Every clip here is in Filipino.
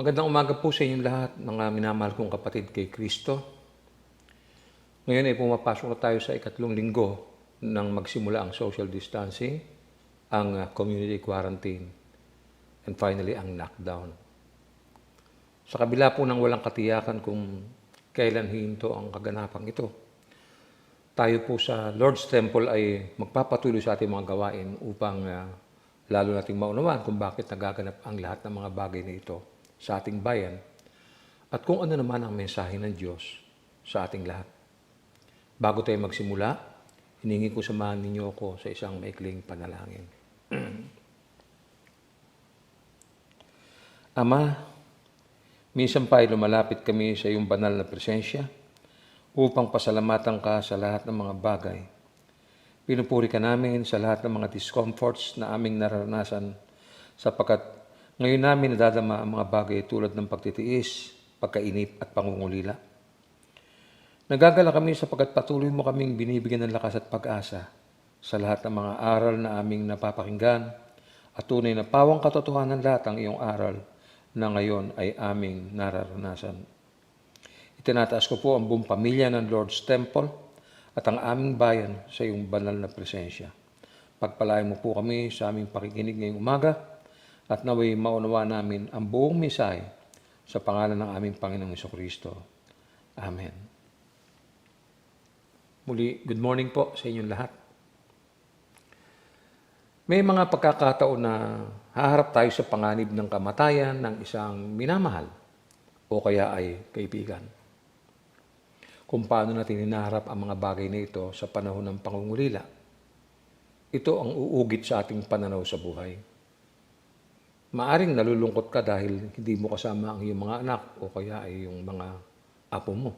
Magandang umaga po sa inyong lahat, mga minamahal kong kapatid kay Kristo. Ngayon ay pumapasok na tayo sa ikatlong linggo nang magsimula ang social distancing, ang community quarantine, and finally ang lockdown. Sa kabila po ng walang katiyakan kung kailan hihinto ang kaganapang ito, tayo po sa Lord's Temple ay magpapatuloy sa ating mga gawain upang lalo nating maunawaan kung bakit nagaganap ang lahat ng mga bagay na ito sa ating bayan at kung ano naman ang mensahe ng Diyos sa ating lahat. Bago tayo magsimula, hiningi ko samahan ninyo ako sa isang maikling panalangin. Ama, minsan pa ay lumalapit kami sa iyong banal na presensya upang pasalamatan ka sa lahat ng mga bagay. Pinupuri ka namin sa lahat ng mga discomforts na aming nararanasan sapagkat ngayon namin nadadama ang mga bagay tulad ng pagtitiis, pagkainip at pangungulila. Nagagala kami sapagkat patuloy mo kaming binibigyan ng lakas at pag-asa sa lahat ng mga aral na aming napapakinggan at tunay na pawang katotohanan lahat ang iyong aral na ngayon ay aming nararanasan. Itinataas ko po ang buong pamilya ng Lord's Temple at ang aming bayan sa iyong banal na presensya. Pagpalain mo po kami sa aming pakikinig ngayong umaga at naway maunawa namin ang buong mensahe sa pangalan ng aming Panginoong Jesucristo. Amen. Muli, good morning po sa inyong lahat. May mga pagkakataon na haharap tayo sa panganib ng kamatayan ng isang minamahal o kaya ay kaibigan. Kung paano natin hinaharap ang mga bagay na ito sa panahon ng pangungulila. Ito ang uugit sa ating pananaw sa buhay. Maaring nalulungkot ka dahil hindi mo kasama ang iyong mga anak o kaya ay yung mga apo mo.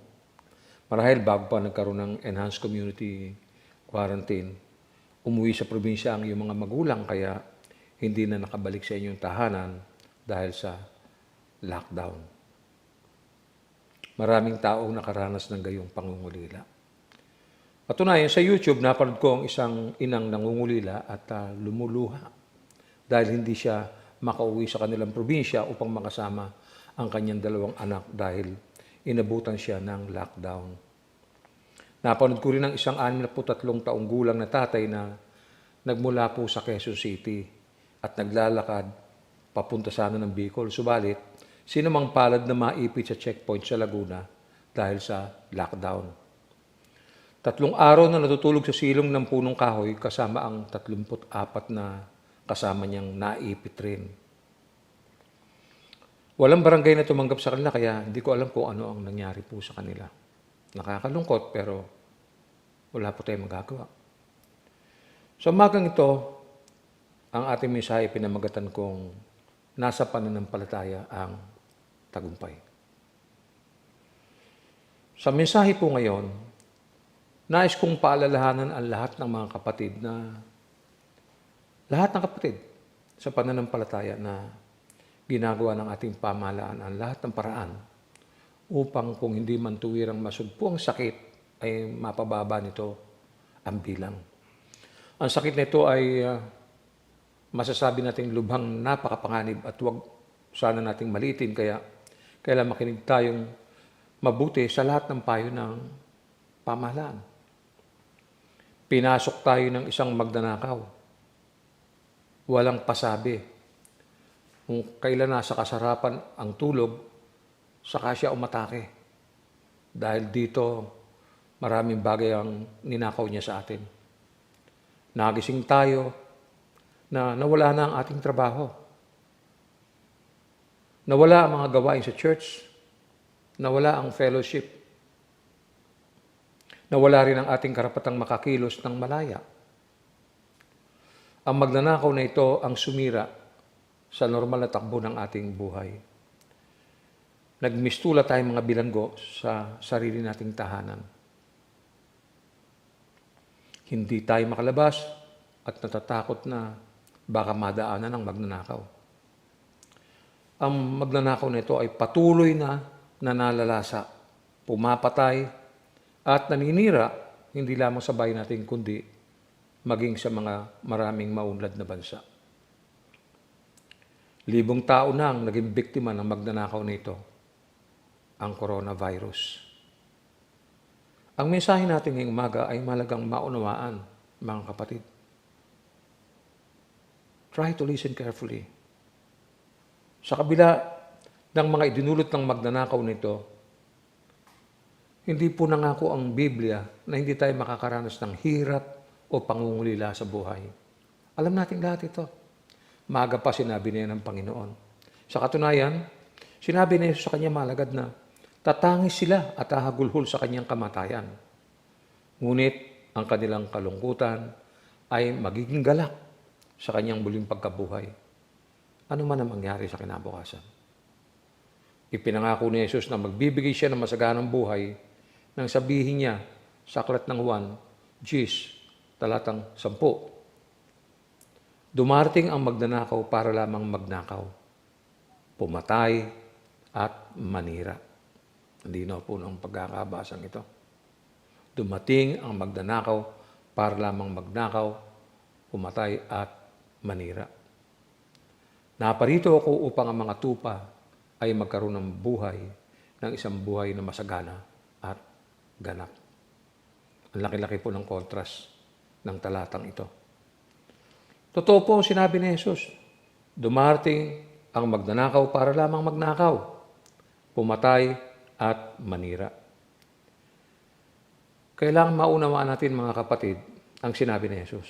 Marahil bago pa nagkaroon ng enhanced community quarantine, umuwi sa probinsya ang iyong mga magulang kaya hindi na nakabalik sa inyong tahanan dahil sa lockdown. Maraming taong nakaranas ng gayong pangungulila. Patunayan, sa YouTube, napanood ko ang isang inang nangungulila at lumuluha dahil hindi siya makauwi sa kanilang probinsya upang makasama ang kanyang dalawang anak dahil inabutan siya ng lockdown. Napanood ko rin ang isang 63 taong gulang na tatay na nagmula po sa Quezon City at naglalakad papunta sana ng Bicol. Subalit, sinumang palad na maipit sa checkpoint sa Laguna dahil sa lockdown. 3 araw na natutulog sa silong ng punong kahoy kasama ang 34 na kasama niyang naipit rin. Walang barangay na tumanggap sa kanila kaya hindi ko alam kung ano ang nangyari po sa kanila. Nakakalungkot pero wala po tayong magagawa. Sa umagang ito, ang ating mensahe pinamagatan kong nasa pananampalataya ang tagumpay. Sa mensahe po ngayon, nais kong paalalahanan ang lahat ng mga kapatid na lahat ng kapatid sa pananampalataya na ginagawa ng ating pamahalaan ang lahat ng paraan upang kung hindi man tuwirang masugpo ang sakit ay mapababa nito ang bilang. Ang sakit nito ay masasabi nating lubhang napakapanganib at huwag sana nating maliitin kaya kailangan makinig tayong mabuti sa lahat ng payo ng pamahalaan. Pinasok tayo ng isang magnanakaw. Walang pasabi. Kung kailan nasa kasarapan ang tulog, saka siya umatake. Dahil dito, maraming bagay ang ninakaw niya sa atin. Nagising tayo na nawala na ang ating trabaho. Nawala ang mga gawain sa church. Nawala ang fellowship. Nawala rin ang ating karapatang makakilos ng malaya. Ang magnanakaw na ito ang sumira sa normal na takbo ng ating buhay. Nagmistula tayong mga bilanggo sa sarili nating tahanan. Hindi tayo makalabas at natatakot na baka madaanan ng magnanakaw. Ang magnanakaw na ito ay patuloy na nananalasa, pumapatay at naninira hindi lamang sa bayan natin kundi maging sa mga maraming maunlad na bansa. Libong tao na ang naging biktima ng magnanakaw nito, ang coronavirus. Ang mensahe natin ngayong umaga ay malagang maunawaan, mga kapatid. Try to listen carefully. Sa kabila ng mga idinulot ng magnanakaw nito, hindi po nangako ang Biblia na hindi tayo makakaranas ng hirap o pangungulila sa buhay. Alam natin lahat ito. Maaga pa sinabi niya ng Panginoon. Sa katunayan, sinabi niya sa kanya malagad na tatangis sila at hahagulhol sa kanyang kamatayan. Ngunit ang kanilang kalungkutan ay magiging galak sa kanyang muling pagkabuhay. Ano man ang mangyari sa kinabukasan. Ipinangako ni Jesus na magbibigay siya ng masaganang buhay nang sabihin niya sa aklat ng Juan, 10, talatang 10. Dumarating ang magnanakaw para lamang magnakaw, pumatay at manira. Hindi na po ng pagkakabasang ito. Dumating ang magnanakaw para lamang magnakaw, pumatay at manira. Naparito ako upang ang mga tupa ay magkaroon ng buhay, ng isang buhay na masagana at ganap. Ang laki-laki po ng kontras ng talatang ito. Totoo po sinabi ni Jesus, dumarating ang magnanakaw para lamang magnakaw, pumatay at manira. Kailangan maunawaan natin mga kapatid ang sinabi ni Jesus.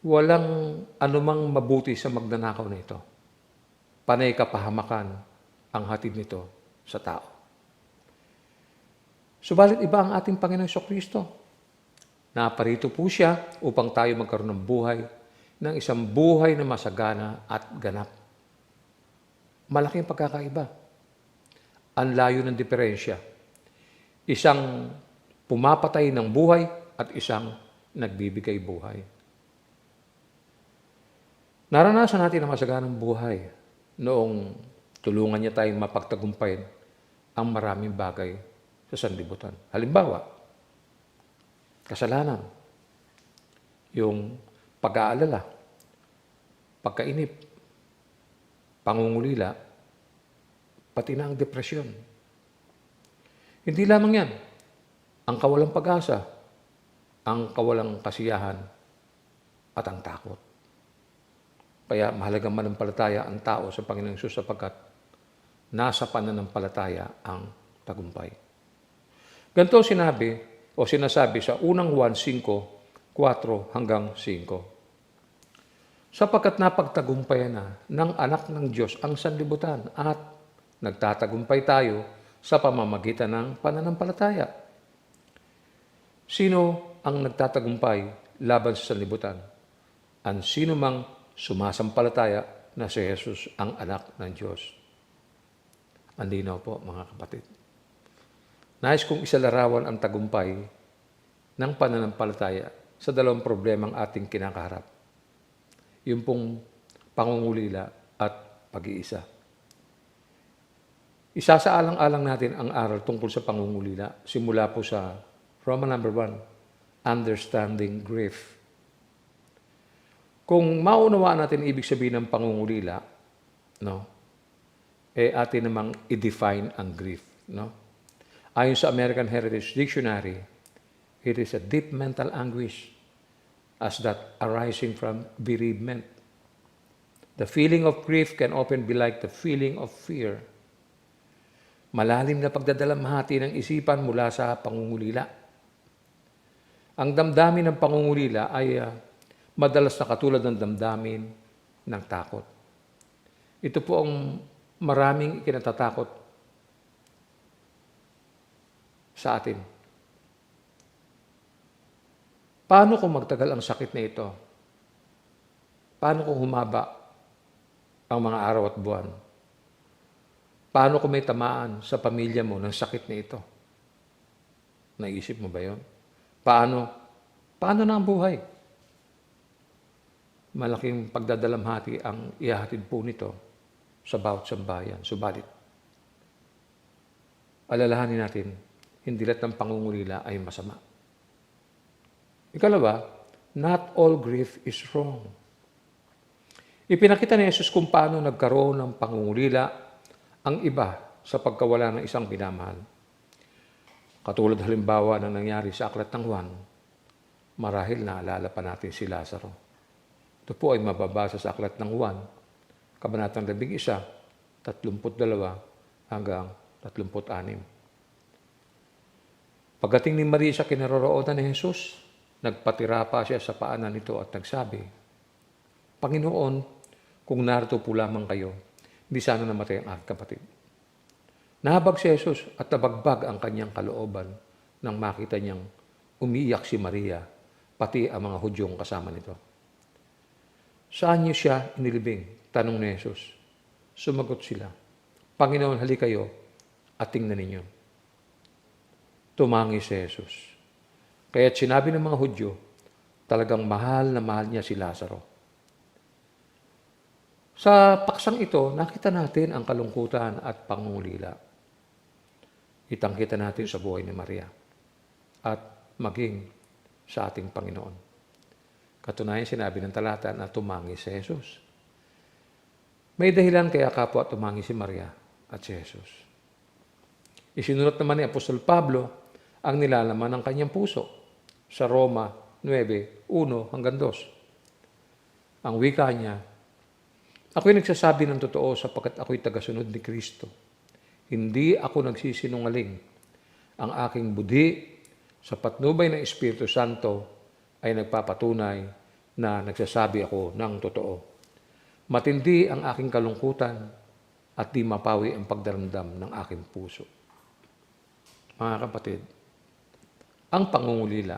Walang anumang mabuti sa magnanakaw na ito. Panay kapahamakan ang hatid nito sa tao. Subalit iba ang ating Panginoong Jesucristo. Naparito po siya upang tayo magkaroon ng buhay, ng isang buhay na masagana at ganap. Malaki ang pagkakaiba. Ang layo ng diferensya. Isang pumapatay ng buhay at isang nagbibigay buhay. Naranasan natin ang masaganang buhay noong tulungan niya tayong mapagtagumpayan ang maraming bagay sa sanlibutan. Halimbawa, kasalanan, yung pag-aalala, pagkainip, pangungulila, pati na ang depresyon. Hindi lamang yan, ang kawalang pag-asa, ang kawalang kasiyahan, at ang takot. Kaya mahalagang manampalataya ang tao sa Panginoong Hesus sapagkat nasa pananampalataya ang tagumpay. Ganito sinabi o sinasabi sa unang Juan 5, 4 hanggang 5. Sapagkat napagtagumpayan na ng anak ng Diyos ang sanlibutan at nagtatagumpay tayo sa pamamagitan ng pananampalataya. Sino ang nagtatagumpay laban sa sanlibutan? Ang sino mang sumasampalataya na si Jesus ang anak ng Diyos. Ang linaw po mga kapatid. Nais kong isalarawan ang tagumpay ng pananampalataya sa dalawang problemang ating kinakaharap. Yung pong pangungulila at pag-iisa. Isasaalang-alang natin ang aral tungkol sa pangungulila simula po sa Roman number 1, Understanding Grief. Kung maunawaan natin ibig sabihin ng pangungulila, atin namang i-define ang grief. Ayon sa American Heritage Dictionary, it is a deep mental anguish as that arising from bereavement. The feeling of grief can often be like the feeling of fear. Malalim na pagdadalamhati ng isipan mula sa pangungulila. Ang damdamin ng pangungulila ay madalas na katulad ng damdamin ng takot. Ito po ang maraming ikinatatakot sa atin. Paano kung magtagal ang sakit na ito? Paano kung humaba ang mga araw at buwan? Paano kung may tamaan sa pamilya mo ng sakit na ito? Naisip mo ba yun? Paano na ang buhay? Malaking pagdadalamhati ang ihahatid po nito sa bawat sambahayan. Subalit, alalahanin natin, hindi lahat ng pangungulila ay masama. Ikalawa, not all grief is wrong. Ipinakita ni Jesus kung paano nagkaroon ng pangungulila ang iba sa pagkawala ng isang minamahal. Katulad halimbawa na nangyari sa Aklat ng Juan, marahil naalala pa natin si Lazaro. Ito po ay mababasa sa Aklat ng Juan, Kabanatang 11, 32 hanggang 36. Pagdating ni Maria sa kinaroroonan ni Jesus, nagpatira pa siya sa paanan nito at nagsabi, Panginoon, kung narito po lamang kayo, hindi sana namatay ang aking kapatid. Nahabag si Jesus at nabagbag ang kanyang kalooban nang makita niyang umiiyak si Maria, pati ang mga Hudyong kasama nito. Saan niyo siya inilibing? Tanong ni Jesus. Sumagot sila, Panginoon, hali kayo at tingnan ninyo. Tumangi si Jesus. Kaya't sinabi ng mga Hudyo, talagang mahal na mahal niya si Lazaro. Sa paksang ito, nakita natin ang kalungkutan at pangungulila. Kitang-kita natin sa buhay ni Maria at maging sa ating Panginoon. Katunayan, sinabi ng talata na tumangi si Jesus. May dahilan kaya kapwa tumangi si Maria at si Jesus. Isinulat naman ni Apostol Pablo ang nilalaman ng kanyang puso sa Roma 9:1 hanggang 2. Ang wika niya, ako'y nagsasabi ng totoo sapagkat ako'y tagasunod ni Kristo. Hindi ako nagsisinungaling. Ang aking budhi sa patnubay ng Espiritu Santo ay nagpapatunay na nagsasabi ako ng totoo. Matindi ang aking kalungkutan at di mapawi ang pagdaramdam ng aking puso. Mga kapatid, ang pangungulila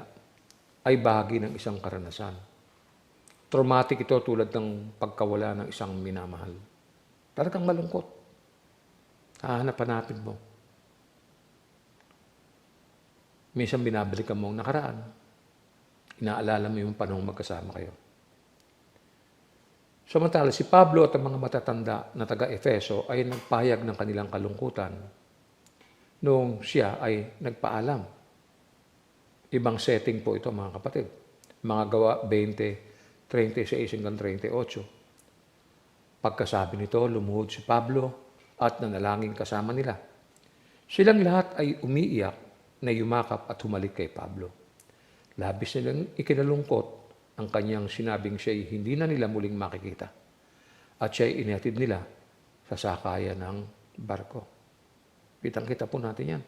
ay bahagi ng isang karanasan. Traumatic ito tulad ng pagkawala ng isang minamahal. Talagang malungkot. Hahanap-hanapin mo. Minsan binabalikan mo ang nakaraan. Inaalala mo yung panahong magkasama kayo. Samantala, si Pablo at ang mga matatanda na taga-Efeso ay nagpahayag ng kanilang kalungkutan noong siya ay nagpaalam. Ibang setting po ito, mga kapatid. Mga Gawa 20:36 hanggang 38. Pagkasabi nito, lumuhod si Pablo at nanalangin kasama nila. Silang lahat ay umiiyak na yumakap at humalik kay Pablo. Labis nilang ikinalungkot ang kanyang sinabing siya'y hindi na nila muling makikita at siya'y inihatid nila sa sakayan ng barko. Kitang-kita po natin yan.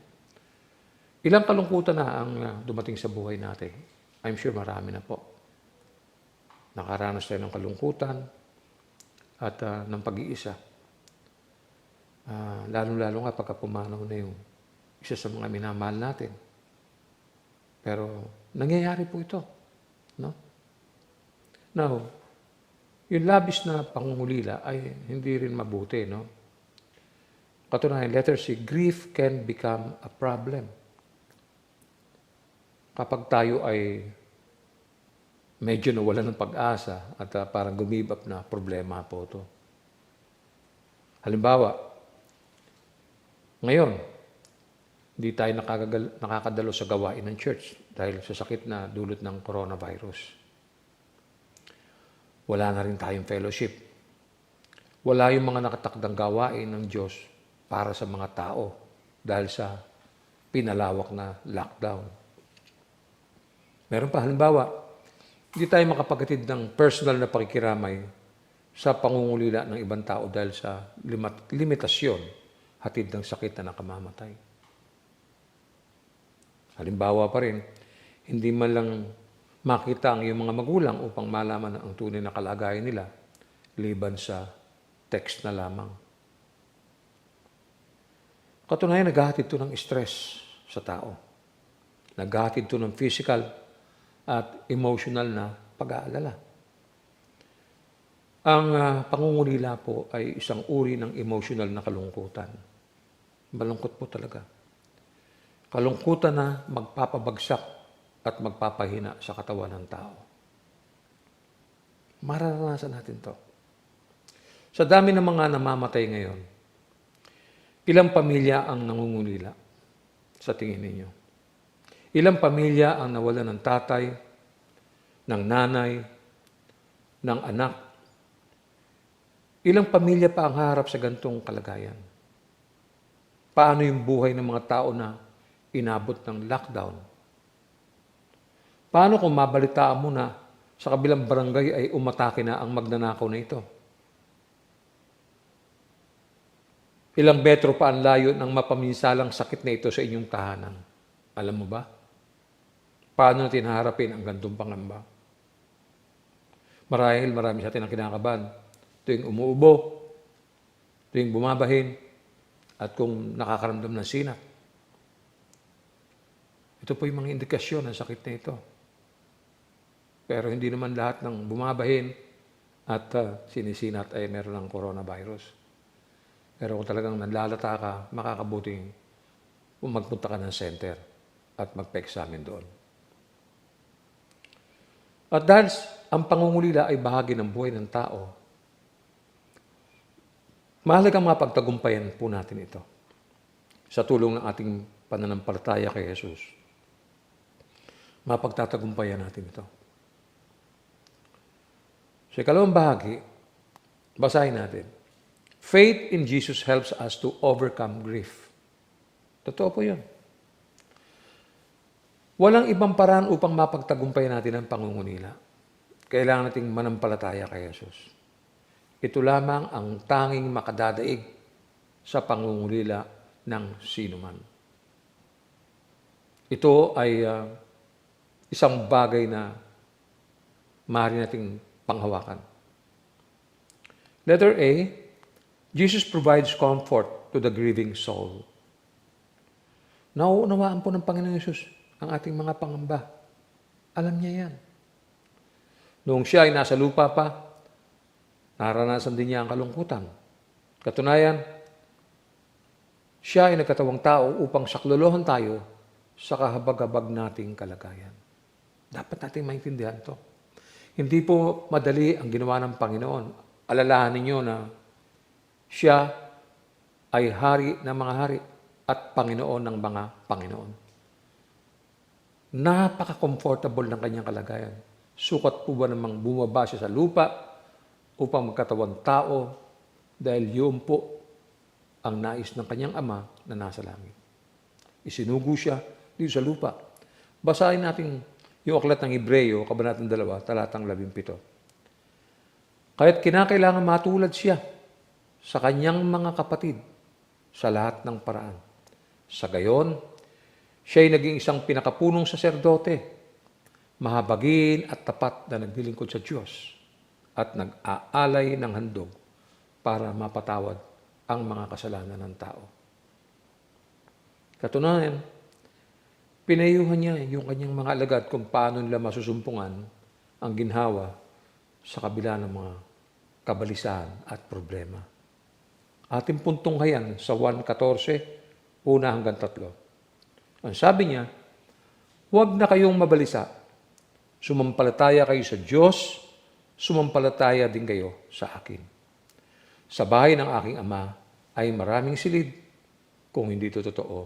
Ilang kalungkutan na ang dumating sa buhay natin. I'm sure marami na po. Nakaranas tayo ng kalungkutan at ng pag-iisa. Lalo-lalo nga pagka pumanaw na yung isa sa mga minamahal natin. Pero nangyayari po ito. No? Now, yung labis na pangungulila ay hindi rin mabuti. No? Katunayan, letter C, grief can become a problem. Kapag tayo ay medyo nawalan ng pag-asa at parang gumibap na problema po ito. Halimbawa, ngayon, hindi tayo nakakadalo sa gawain ng church dahil sa sakit na dulot ng coronavirus. Wala na rin tayong fellowship. Wala yung mga nakatakdang gawain ng Diyos para sa mga tao dahil sa pinalawak na lockdown. Meron pa, halimbawa, hindi tayo makapagatid ng personal na pakikiramay sa pangungulila ng ibang tao dahil sa limitasyon hatid ng sakit na nakamamatay. Halimbawa pa rin, hindi man lang makita ang iyong mga magulang upang malaman ang tunay na kalagayan nila liban sa text na lamang. Katunayan, naghahatid ito ng stress sa tao. Naghahatid ito ng physical at emotional na pag-aalala. Ang pangungulila po ay isang uri ng emotional na kalungkutan. Malungkot po talaga. Kalungkutan na magpapabagsak at magpapahina sa katawan ng tao. Mararanasan natin to. Sa dami ng mga namamatay ngayon, ilang pamilya ang nangungulila sa tingin ninyo? Ilang pamilya ang nawalan ng tatay, ng nanay, ng anak, Ilang pamilya pa ang harap sa ganitong kalagayan? Paano yung buhay ng mga tao na inabot ng lockdown? Paano kung mabalitaan mo na sa kabilang barangay ay umatake na ang magnanakaw na ito? Ilang metro pa ang layo ng mapaminsalang sakit na ito sa inyong tahanan? Alam mo ba? Paano natin haharapin ang gantong pangamba? Marahil marami sa atin ang kinakabahan tuwing umuubo, tuwing bumabahin, at kung nakakaramdam ng sinat. Ito po yung mga indikasyon ng sakit na ito. Pero hindi naman lahat ng bumabahin at sinisinat ay meron ng coronavirus. Pero kung talagang nanlalata ka, makakabuting magpunta ka ng center at magpa-examine doon. At dahil ang pangungulila ay bahagi ng buhay ng tao, mahalagang mapagtagumpayan po natin ito sa tulong ng ating pananampalataya kay Jesus. Mapagtatagumpayan natin ito. Sa ikalawang bahagi, basahin natin. Faith in Jesus helps us to overcome grief. Totoo po yun. Walang ibang paraan upang mapagtagumpayan natin ang pangungulila. Kailangan nating manampalataya kay Jesus. Ito lamang ang tanging makadadaig sa pangungulila ng sinuman. Ito ay isang bagay na maaari nating panghawakan. Letter A, Jesus provides comfort to the grieving soul. Nauunawaan po ng Panginoon Yesus ang ating mga pangamba. Alam niya yan. Noong siya ay nasa lupa pa, naranasan din niya ang kalungkutan. Katunayan, siya ay nagkatawang tao upang saklolohan tayo sa kahabag-habag nating kalagayan. Dapat nating maintindihan ito. Hindi po madali ang ginawa ng Panginoon. Alalahanin ninyo na siya ay hari ng mga hari at Panginoon ng mga Panginoon. Napaka-comfortable ng kanyang kalagayan. Sukat po ba namang bumaba siya sa lupa upang magkatawang tao dahil yun po ang nais ng kanyang ama na nasa langit. Isinugo siya dito sa lupa. Basahin natin yung aklat ng Hebreo, kabanatang 2, talatang 17. Kaya't kinakailangan matulad siya sa kanyang mga kapatid sa lahat ng paraan. Sa gayon, siya ay naging isang pinakapunong saserdote, mahabagin at tapat na naglilingkod sa Diyos at nag-aalay ng handog para mapatawad ang mga kasalanan ng tao. Katunayan, pinayuhan niya yung kanyang mga alagad kung paano nila masusumpungan ang ginhawa sa kabila ng mga kabalisahan at problema. Ating puntong hayan sa 1:14, 1 hanggang 3. Ang sabi niya, huwag na kayong mabalisa. Sumampalataya kayo sa Diyos, sumampalataya din kayo sa akin. Sa bahay ng aking ama ay maraming silid. Kung hindi ito totoo,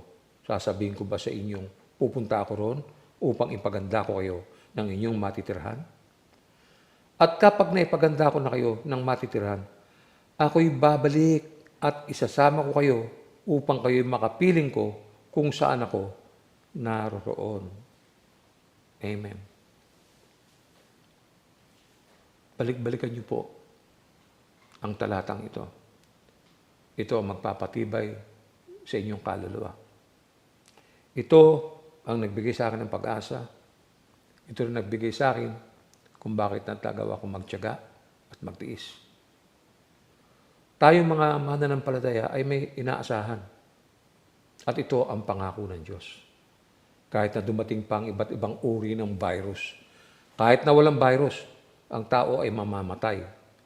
sasabihin ko ba sa inyong pupunta ako roon upang ipaganda ko kayo ng inyong matitirhan? At kapag naipaganda ko na kayo ng matitirhan, ako'y babalik at isasama ko kayo upang kayo'y makapiling ko kung saan ako naroroon. Amen. Balik-balikan niyo po ang talatang ito. Ito ang magpapatibay sa inyong kaluluwa. Ito ang nagbigay sa akin ng pag-asa. Ito rin nagbigay sa akin kung bakit natagaw ako magtiyaga at magtiis. Tayong mga mananampalataya ay may inaasahan. At ito ang pangako ng Diyos. Kahit na dumating pang iba't ibang uri ng virus, kahit na walang virus, ang tao ay mamamatay.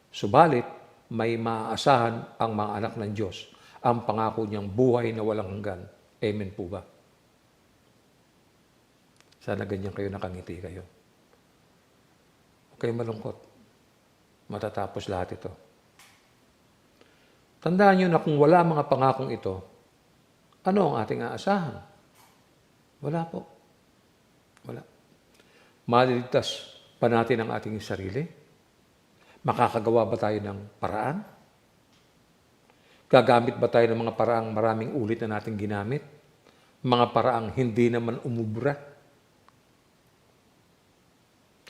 Subalit, may maaasahan ang mga anak ng Diyos, ang pangako niyang buhay na walang hanggan. Amen po ba? Sana ganyan kayo, nakangiti kayo. Huwag kayong malungkot. Matatapos lahat ito. Tandaan niyo na kung wala mga pangakong ito, ano ang ating aasahan? Wala po. Wala. Maliligtas pa natin ang ating sarili? Makakagawa ba tayo ng paraan? Gagamit ba tayo ng mga paraang maraming ulit na natin ginamit? Mga paraang hindi naman umubra?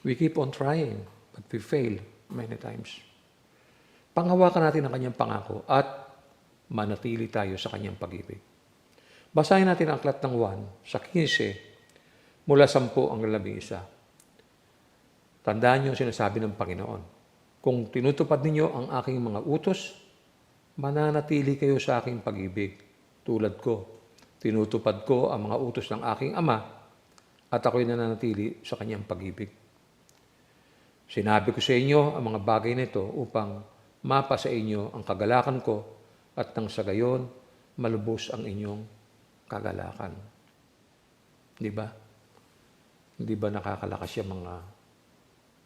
We keep on trying, but we fail many times. Panghawakan natin ang kanyang pangako at manatili tayo sa kanyang pag-ibig. Basahin natin ang aklat ng Juan sa 15, mula 10 hanggang 11. Tandaan niyo ang sinasabi ng Panginoon. Kung tinutupad ninyo ang aking mga utos, mananatili kayo sa aking pag-ibig. Tulad ko, tinutupad ko ang mga utos ng aking Ama at ako'y nananatili sa kanyang pag-ibig. Sinabi ko sa inyo ang mga bagay na ito upang mapa sa inyo ang kagalakan ko at nang sa gayon malubos ang inyong kagalakan. Di ba? Hindi ba nakakalakas yung mga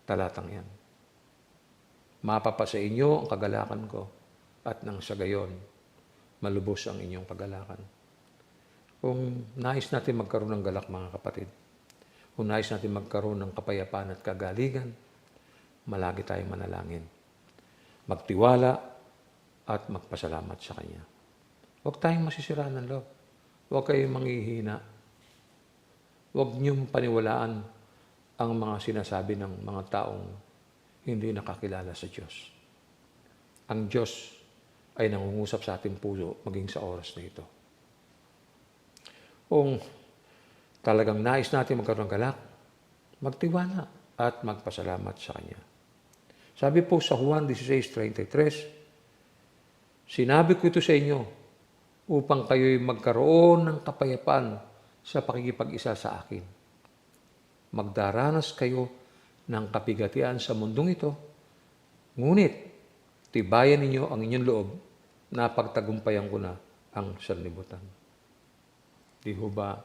talatang yan? Mapapa sa inyo ang kagalakan ko at nang sa gayon malubos ang inyong kagalakan. Kung nais natin magkaroon ng galak, mga kapatid, kung nais natin magkaroon ng kapayapaan at kagalingan, malagi tayong manalangin. Magtiwala at magpasalamat sa Kanya. Huwag tayong masisiraan ng loob. Huwag kayong manghihina. Huwag niyong paniwalaan ang mga sinasabi ng mga taong hindi nakakilala sa Diyos. Ang Diyos ay nangungusap sa ating puso maging sa oras na ito. Kung talagang nais natin magkaroon ng galak, magtiwala at magpasalamat sa Kanya. Sabi po sa Juan 16:33, sinabi ko ito sa inyo upang kayo'y magkaroon ng kapayapaan sa pakikipag-isa sa akin. Magdaranas kayo ng kapigatian sa mundong ito, ngunit tibayan ninyo ang inyong loob na pagtagumpayan ko na ang sanlibutan. Hindi ho ba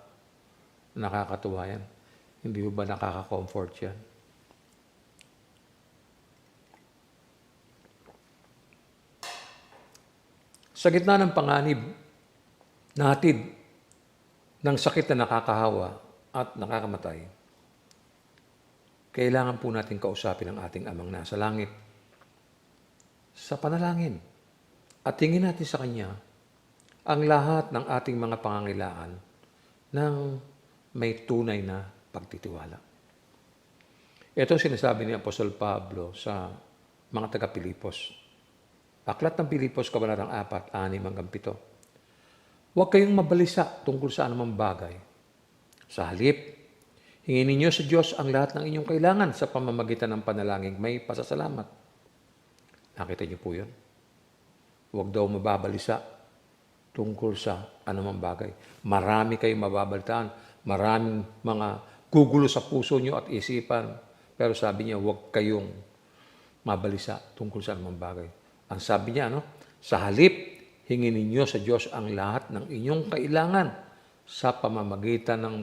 nakakatuwa yan? Hindi ho ba nakaka-comfort yan? Sa gitna ng panganib, nahatid ng sakit na nakakahawa at nakakamatay, kailangan po natin kausapin ang ating Amang nasa langit sa panalangin at tingin natin sa Kanya ang lahat ng ating mga pangangailangan ng may tunay na pagtitiwala. Ito sinasabi ni Apostol Pablo sa mga taga-Pilipos. Aklat ng Pilipos, Kabanatang 4, 6 hanggang 7. Huwag kayong mabalisa tungkol sa anumang bagay. Sa halip, hingin ninyo sa Diyos ang lahat ng inyong kailangan sa pamamagitan ng panalangin may pasasalamat. Nakita niyo po yun? Huwag daw mababalisa tungkol sa anumang bagay. Marami kayong mababalitaan, maraming mga gugulo sa puso nyo at isipan. Pero sabi niya, huwag kayong mabalisa tungkol sa anumang bagay. Ang sabi niya, sa halip, hingin ninyo sa Diyos ang lahat ng inyong kailangan sa pamamagitan ng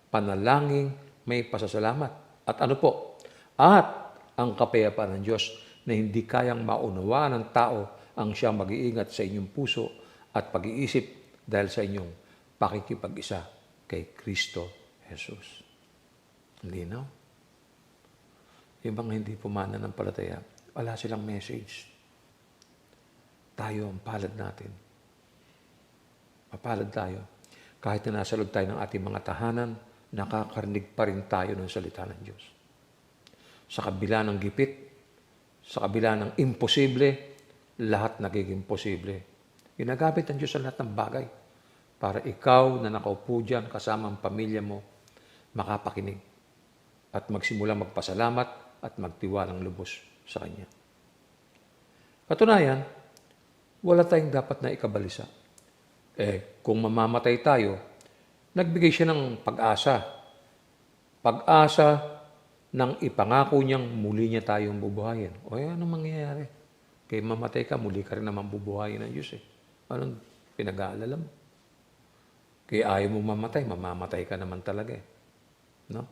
panalangin may pasasalamat. At ano po? At ang kapayapaan ng Diyos na hindi kayang maunawaan ng tao ang siyang mag-iingat sa inyong puso at pag-iisip dahil sa inyong pakikipag-isa kay Kristo Jesus. Linaw. Yung mga hindi pumana ng palataya, wala silang message. Tayo ang palad natin. Mapalad tayo. Kahit na nasa loob tayo ng ating mga tahanan, nakakarinig pa rin tayo ng salita ng Diyos. Sa kabila ng gipit, sa kabila ng imposible, lahat nagiging posible. Ginagamit ng Diyos sa lahat ng bagay para ikaw na nakaupo dyan kasama ang pamilya mo, makapakinig at magsimula magpasalamat at magtiwalang lubos sa Kanya. Katunayan, wala tayong dapat na ikabalisa. Kung mamamatay tayo, nagbigay siya ng pag-asa. Pag-asa nang ipangako niyang muli niya tayong bubuhayin. Ano mangyayari? Kaya mamatay ka, muli ka rin naman bubuhayin ng Diyos. Anong pinag-aalala mo? Kaya ayaw mo mamatay, mamamatay ka naman talaga. No?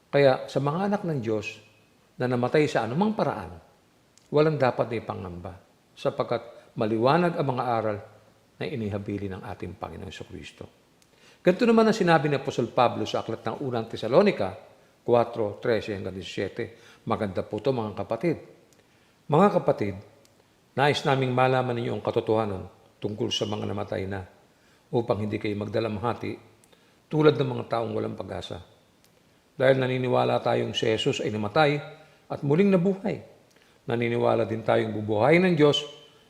Kaya sa mga anak ng Diyos na namatay sa anumang paraan, walang dapat na ipangamba sapagkat maliwanag ang mga aral na inihabili ng ating Panginoong Jesucristo. Ganito naman ang sinabi ni Apostol Pablo sa aklat ng unang Tesalonica 4:13 hanggang 17. Maganda po ito, mga kapatid. Mga kapatid, Nais naming malaman ninyo ang katotohanan tungkol sa mga namatay na upang hindi kayo magdalamhati tulad ng mga taong walang pag-asa. Dahil naniniwala tayong si Jesus ay namatay at muling nabuhay. Naniniwala din tayong bubuhayin ng Diyos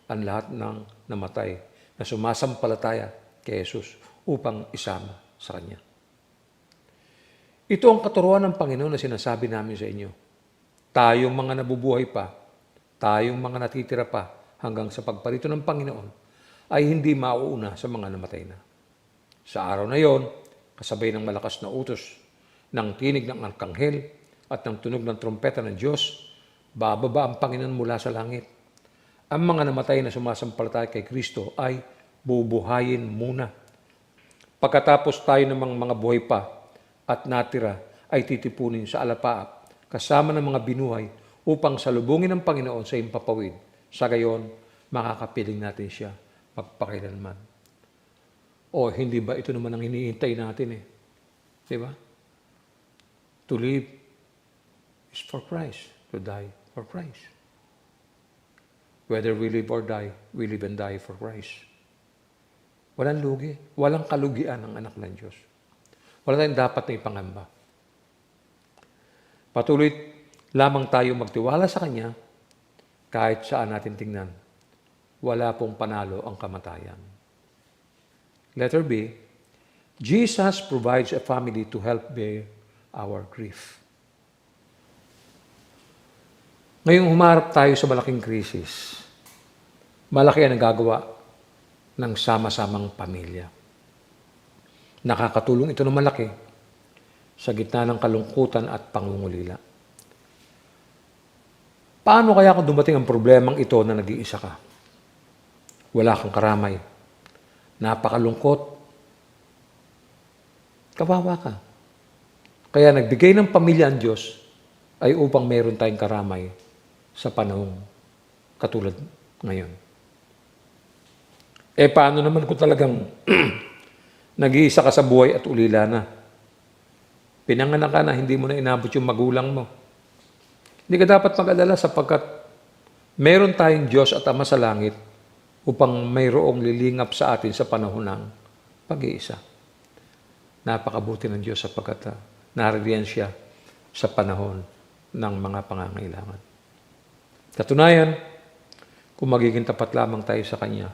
ang lahat ng namatay na sumasampalataya kay Jesus upang isama sa Kanya. Ito ang katuruan ng Panginoon na sinasabi namin sa inyo. Tayong mga nabubuhay pa, tayong mga natitira pa hanggang sa pagparito ng Panginoon ay hindi mauuna sa mga namatay na. Sa araw na yon, kasabay ng malakas na utos, ng tinig ng arkanghel at ng tunog ng trompeta ng Diyos, bababa ang Panginoon mula sa langit. Ang mga namatay na sumasampalataya kay Kristo ay bubuhayin muna. Pagkatapos tayo ng mga buhay pa at natira ay titipunin sa alapaap kasama ng mga binuhay upang salubungin ng Panginoon sa impapawid. Sa gayon, makakapiling natin siya magpakailanman. O hindi ba ito naman ang hinihintay natin eh? Di ba? To live is for Christ. To die for Christ. Whether we live or die, we live and die for Christ. Walang lugi. Walang kalugian ang anak ng Diyos. Wala tayong dapat na ipangamba. Patuloy lamang tayo magtiwala sa Kanya kahit saan natin tingnan. Wala pong panalo ang kamatayan. Letter B, Jesus provides a family to help bear our grief. Ngayong humarap tayo sa malaking krisis, malaki ang nagagawa ng sama-samang pamilya. Nakakatulong ito ng malaki sa gitna ng kalungkutan at pangungulila. Paano kaya kung dumating ang problemang ito na nag-iisa ka? Wala kang karamay. Napakalungkot. Kawawa ka. Kaya nagbigay ng pamilya ang Diyos ay upang meron tayong karamay sa panahong katulad ngayon. Paano naman kung talagang nag-iisa ka sa buhay at ulila na? Pinanganak ka na, hindi mo na inabot yung magulang mo. Hindi ka dapat mag-alala sapagkat meron tayong Diyos at Ama sa langit upang mayroong lilingap sa atin sa panahon ng pag-iisa. Napakabuti ng Diyos sapagkat naririyan siya sa panahon ng mga pangangailangan. Katunayan, kung magiging tapat lamang tayo sa Kanya,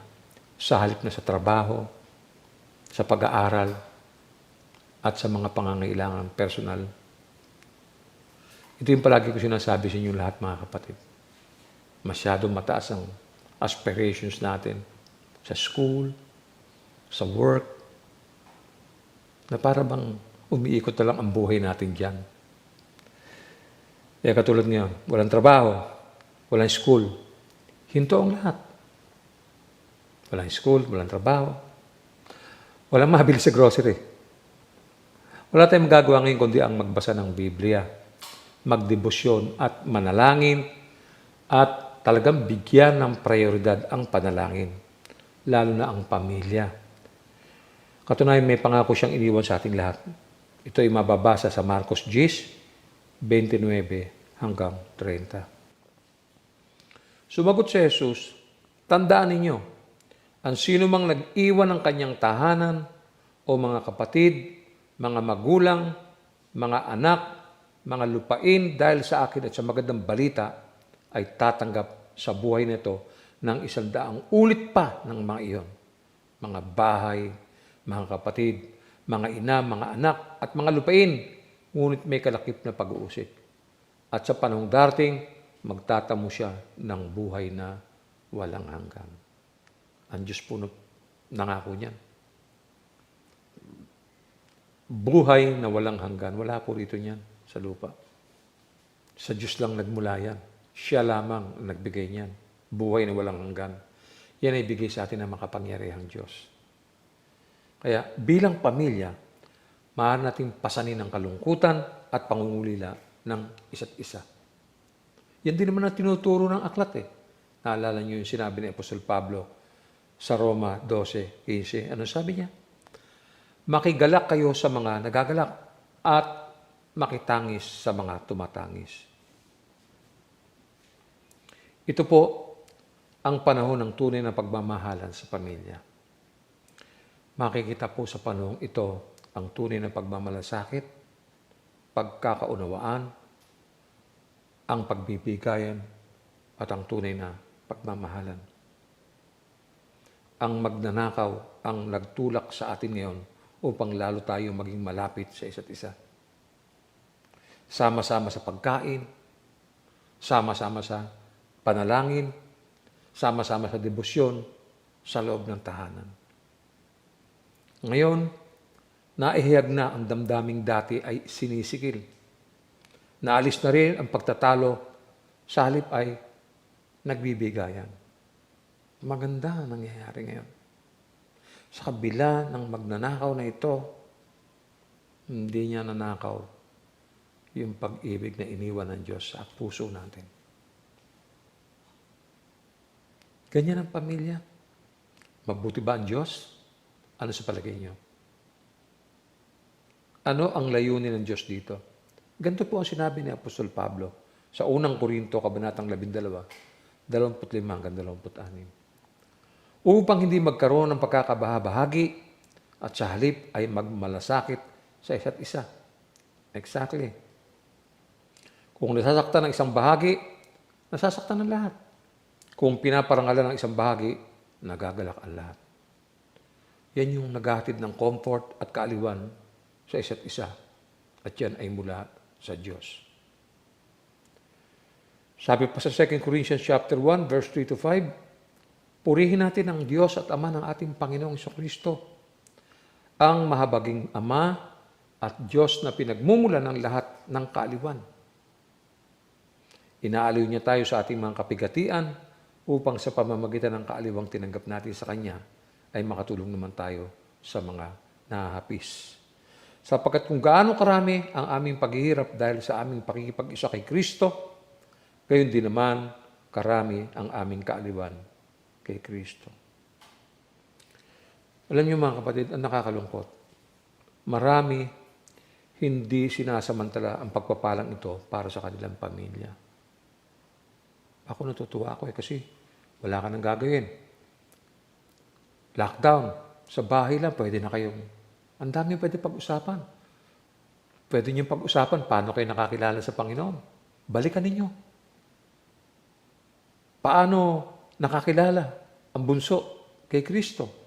sa halip na sa trabaho, sa pag-aaral, at sa mga pangangailangan personal. Ito yung palagi ko sinasabi sa inyo lahat, mga kapatid. Masyadong mataas ang aspirations natin sa school, sa work, na para bang umiikot na lang ang buhay natin dyan. Kaya katulad ngayon, walang trabaho, walang school, hinto ang lahat. Walang school, walang trabaho, walang mabili sa grocery. Wala tayong magagawa ngayon kundi ang magbasa ng Biblia, magdebosyon at manalangin at talagang bigyan ng prioridad ang panalangin, lalo na ang pamilya. Katunayan, may pangako siyang iniwan sa ating lahat. Ito ay mababasa sa Marcos 10:29 hanggang 30. Sumagot si Jesus, tandaan ninyo, ang sino mang nag-iwan ng kanyang tahanan o mga kapatid, mga magulang, mga anak, mga lupain dahil sa akin at sa magandang balita ay tatanggap sa buhay nito ng 100 ulit pa ng mga iyon. Mga bahay, mga kapatid, mga ina, mga anak at mga lupain, ngunit may kalakip na pag-uusig. At sa panahong darating, magtatamo siya ng buhay na walang hanggan. Ang Diyos po nangako niyan. Buhay na walang hanggan. Wala po rito niyan sa lupa. Sa Diyos lang nagmula yan. Siya lamang ang nagbigay niyan. Buhay na walang hanggan. Yan ay bigay sa atin ng makapangyarihang Diyos. Kaya bilang pamilya, maaari nating pasanin ang kalungkutan at pangungulila ng isa't isa. Yan din naman ang tinuturo ng aklat eh. Naalala niyo yung sinabi ni Apostol Pablo sa Roma 12:15. Ano sabi niya? Makigalak kayo sa mga nagagalak at makitangis sa mga tumatangis. Ito po ang panahon ng tunay na pagmamahalan sa pamilya. Makikita po sa panahong ito ang tunay na pagmamalasakit, pagkakaunawaan, ang pagbibigayan, at ang tunay na pagmamahalan. Ang magnanakaw ang nagtulak sa atin ngayon upang lalo tayo maging malapit sa isa't isa. Sama-sama sa pagkain, sama-sama sa panalangin, sama-sama sa debosyon sa loob ng tahanan. Ngayon, naihayag na ang damdaming dati ay sinisikil. Naalis na rin ang pagtatalo, sa halip ay nagbibigayan. Maganda ang nangyayari ngayon. Sa kabila ng magnanakaw na ito, hindi niya nanakaw yung pag-ibig na iniwan ng Diyos sa puso natin. Ganyan ang pamilya. Mabuti ba ang Diyos? Ano sa palagay niyo? Ano ang layunin ng Diyos dito? Ganito po ang sinabi ni Apostol Pablo sa unang Korinto, kabanatang 12, 25 hanggang 26. Upang hindi magkaroon ng pagkakabahabahagi at sa halip ay magmalasakit sa isa't isa. Exactly. Kung nasasaktan ng isang bahagi, nasasaktan ng lahat. Kung pinaparangalan ng isang bahagi, nagagalak ang lahat. Yan yung naghahatid ng comfort at kaaliwan sa isa't isa. At yan ay mula sa Diyos. Sabi pa sa 2 Corinthians chapter 1, verse 3-5, purihin natin ang Diyos at Ama ng ating Panginoong Jesucristo, ang mahabaging Ama at Diyos na pinagmumula ng lahat ng kaaliwan. Inaaliw niya tayo sa ating mga kapigatian upang sa pamamagitan ng kaaliwang tinanggap natin sa Kanya ay makatulong naman tayo sa mga nahahapis. Sapagkat kung gaano karami ang aming paghihirap dahil sa aming pakikipag-isa kay Kristo, gayon din naman karami ang aming kaaliwan kay Kristo. Alam niyo mga kapatid, ang nakakalungkot. Marami hindi sinasamantala ang pagpapalang ito para sa kanilang pamilya. Ako natutuwa ako kasi wala ka nang gagawin. Lockdown. Sa bahay lang, pwede na kayong, ang dami pwede pag-usapan. Pwede niyong pag-usapan paano kayo nakakilala sa Panginoon. Balikan ninyo. Paano nakakilala ang bunso kay Kristo?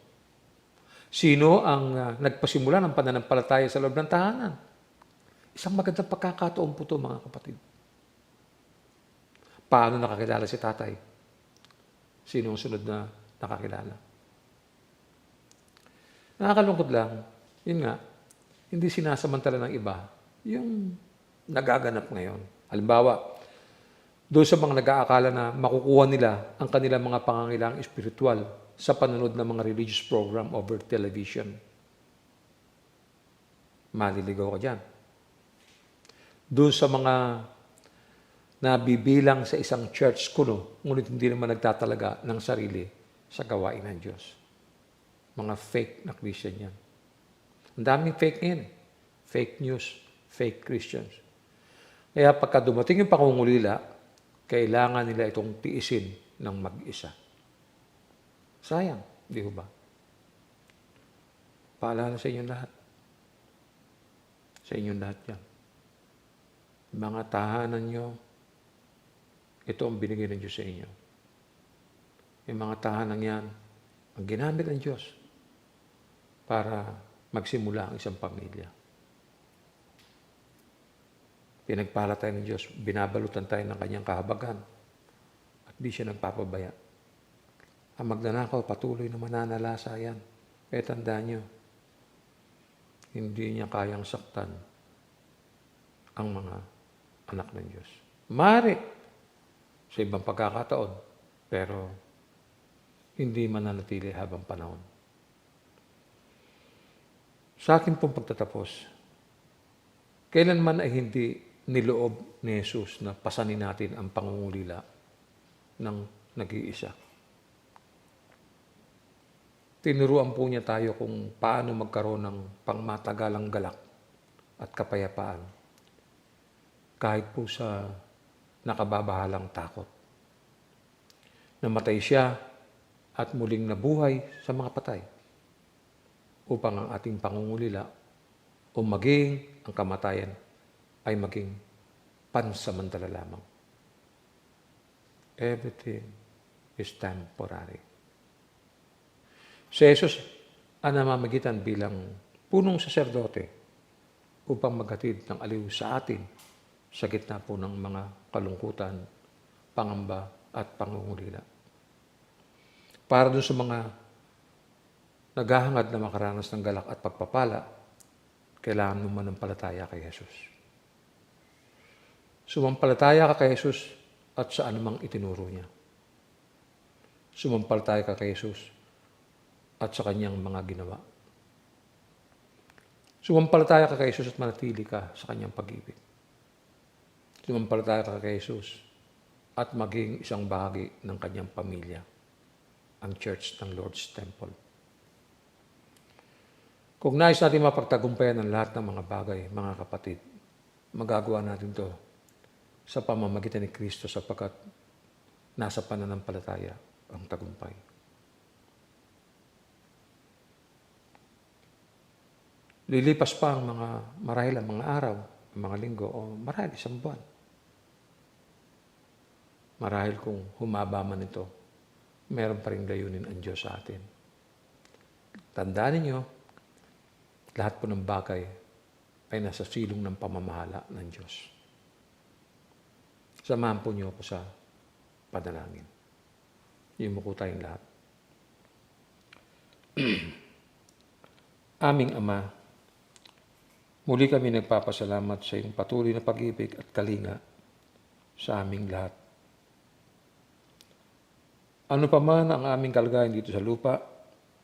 Sino ang nagpasimula ng pananampalataya sa loob ng tahanan? Isang magandang pagkakataon po ito, mga kapatid. Paano nakakilala si tatay? Sino ang sunod na nakakilala? Nakakalungkot lang, yun nga, hindi sinasamantala ng iba yung nagaganap ngayon. Halimbawa, doon sa mga nag-aakala na makukuha nila ang kanilang mga pangangailangang espiritual sa panonood ng mga religious program over television. Maliligaw ka dyan. Doon sa mga nabibilang sa isang church kuno, ngunit hindi naman nagtatalaga ng sarili sa gawain ng Diyos. Mga fake na Christian yan. Ang daming fake ngayon. Fake news, fake Christians. Kaya pagka dumating yung pangungulila, kailangan nila itong tiisin ng mag-isa. Sayang, di ba? Paalala sa inyong lahat. Sa inyong lahat yan. Mga tahanan nyo, ito ang binigay ng Diyos sa inyo. Yung mga tahanan yan, ang ginamit ng Diyos para magsimula ang isang pamilya. Pinagpala tayo ng Diyos, binabalutan tayo ng kanyang kahabagan at di siya nagpapabaya. Ang magnanakaw, patuloy na mananalasa yan. Kaya tandaan nyo, hindi niya kayang saktan ang mga anak ng Diyos. Maaari sa ibang pagkakataon, pero hindi mananatili habang panahon. Sa akin pong pagtatapos, kailanman ay hindi niloob ni Jesus na pasanin natin ang pangungulila ng nag-iisa. Tinuruan po niya tayo kung paano magkaroon ng pangmatagalang galak at kapayapaan kahit po sa nakababahalang takot. Namatay siya at muling nabuhay sa mga patay upang ang ating pangungulila o maging ang kamatayan ay maging pansamantala lamang. Everything is temporary. Si Jesus ang namamagitan bilang punong saserdote upang maghatid ng aliw sa atin sa gitna po ng mga kalungkutan, pangamba at pangungulila. Para dun sa mga naghahangad na makaranas ng galak at pagpapala, kailangan mo manampalataya kay Jesus. Sumampalataya ka kay Jesus at sa anumang itinuro niya. Sumampalataya ka kay Jesus at sa kanyang mga ginawa. Sumampalataya ka kay Jesus at manatili ka sa kanyang pag-ibig. Sumampalataya ka kay Jesus at maging isang bahagi ng kanyang pamilya, ang Church ng Lord's Temple. Kung nais natin mapagtagumpayan ang lahat ng mga bagay, mga kapatid, magagawa natin to sa pamamagitan ni Kristo sapagkat nasa pananampalataya ang tagumpay. Lilipas pa ang marahil ang mga araw, ang mga linggo, o marahil isang buwan. Marahil kung humaba man ito, meron pa rin layunin ang Diyos sa atin. Tandaan ninyo, lahat po ng bagay ay nasa silong ng pamamahala ng Diyos. Samahan po niyo ako sa panalangin. Yumuko tayong lahat. Aming Ama, muli kami nagpapasalamat sa iyong patuloy na pag-ibig at kalinga sa aming lahat. Ano pa man ang aming kalagayan dito sa lupa,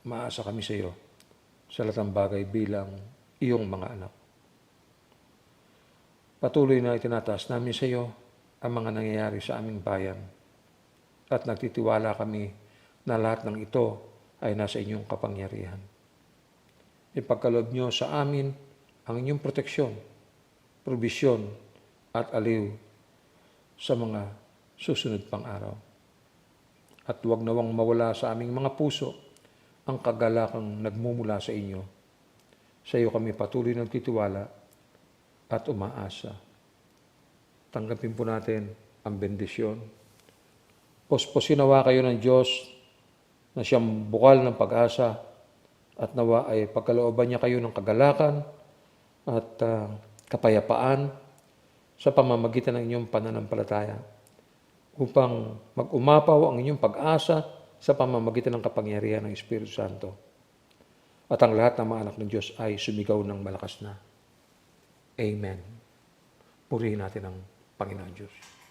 maasa kami sa iyo sa lahat ng bagay bilang iyong mga anak. Patuloy na itinataas namin sa iyo ang mga nangyayari sa aming bayan at nagtitiwala kami na lahat ng ito ay nasa inyong kapangyarihan. Ipagkaloob niyo sa amin ang inyong proteksyon, probisyon at aliw sa mga susunod pang araw. At huwag nawang mawala sa aming mga puso ang kagalakang nagmumula sa inyo. Sa iyo kami patuloy nagtitiwala at umaasa. Tanggapin po natin ang bendisyon. Posposin nawa kayo ng Diyos na siyang bukal ng pag-asa at nawa ay pagkalooban niya kayo ng kagalakan at kapayapaan sa pamamagitan ng inyong pananampalataya upang mag-umapaw ang inyong pag-asa sa pamamagitan ng kapangyarihan ng Espiritu Santo. At ang lahat ng mga anak ng Diyos ay sumigaw ng malakas na. Amen. Purihin natin ang Panginoon Diyos.